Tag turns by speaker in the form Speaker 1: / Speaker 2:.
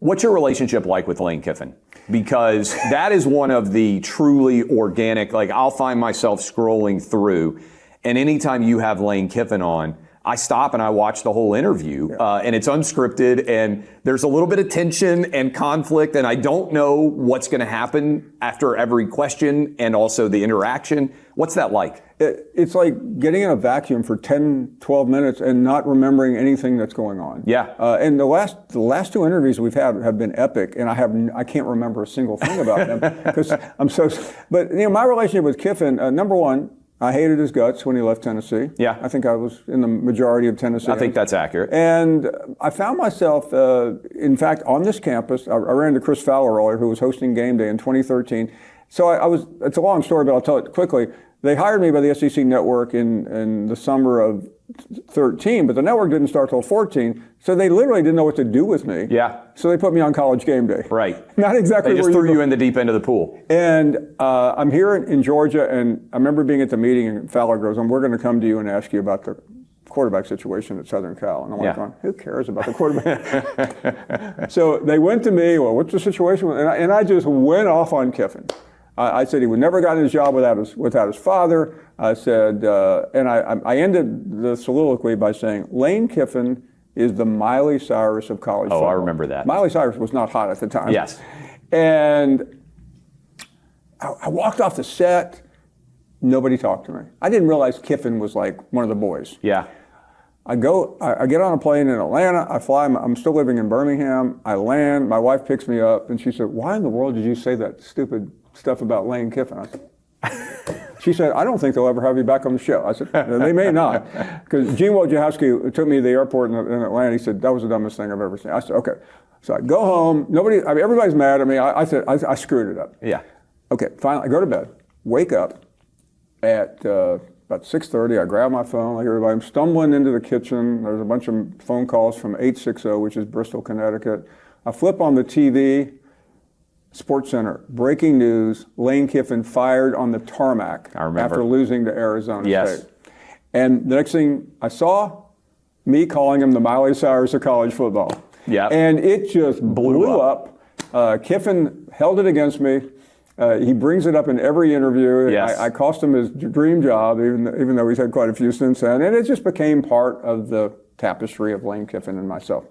Speaker 1: What's your relationship like with Lane Kiffin? Because that is one of the truly organic, like I'll find myself scrolling through, and anytime you have Lane Kiffin on, I stop and I watch the whole interview, and it's unscripted, and there's a little bit of tension and conflict, and I don't know what's going to happen after every question and also the interaction. What's that like?
Speaker 2: It's like getting in a vacuum for 10, 12 minutes and not remembering anything that's going on.
Speaker 1: Yeah.
Speaker 2: And the last two interviews we've had have been epic, and I can't remember a single thing about them because I'm so. But my relationship with Kiffin, number one, I hated his guts when he left Tennessee.
Speaker 1: Yeah.
Speaker 2: I think I was in the majority of Tennessee.
Speaker 1: I think that's accurate.
Speaker 2: And I found myself, in fact, on this campus. I ran into Chris Fowler earlier, who was hosting game day in 2013. So it's a long story, but I'll tell it quickly. They hired me by the SEC Network in the summer of 13, but the network didn't start till 14, so they literally didn't know what to do with me.
Speaker 1: Yeah.
Speaker 2: So they put me on College Game Day.
Speaker 1: Right.
Speaker 2: Not exactly.
Speaker 1: They just threw you in the deep end of the pool.
Speaker 2: And I'm here in Georgia, and I remember being at the meeting, and Fowler goes, "We're going to come to you and ask you about the quarterback situation at Southern Cal." And I'm like, who cares about the quarterback? So they went to me, well, what's the situation? And I just went off on Kiffin. I said he would never gotten his job without his father. I said, and I ended the soliloquy by saying, Lane Kiffin is the Miley Cyrus of college football.
Speaker 1: Oh, I remember that.
Speaker 2: Miley Cyrus was not hot at the time.
Speaker 1: Yes.
Speaker 2: And I walked off the set. Nobody talked to me. I didn't realize Kiffin was like one of the boys.
Speaker 1: Yeah.
Speaker 2: I get on a plane in Atlanta, I fly, I'm still living in Birmingham, I land, my wife picks me up, and she said, "Why in the world did you say that stupid stuff about Lane Kiffin?" She said, "I don't think they'll ever have you back on the show." I said, "They may not." Because Gene Wojciechowski took me to the airport in Atlanta, he said, "That was the dumbest thing I've ever seen." I said, "Okay." So I go home, everybody's mad at me, I said, I screwed it up.
Speaker 1: Yeah.
Speaker 2: Okay, finally, I go to bed, wake up at about 6:30, I grab my phone like everybody. I'm stumbling into the kitchen. There's a bunch of phone calls from 860, which is Bristol, Connecticut. I flip on the TV, Sports Center, breaking news, Lane Kiffin fired on the tarmac after losing to Arizona State. And the next thing I saw, me calling him the Miley Cyrus of college football.
Speaker 1: Yeah.
Speaker 2: And it just blew up. Kiffin held it against me. He brings it up in every interview.
Speaker 1: Yes.
Speaker 2: I cost him his dream job, even though he's had quite a few since then. And it just became part of the tapestry of Lane Kiffin and myself.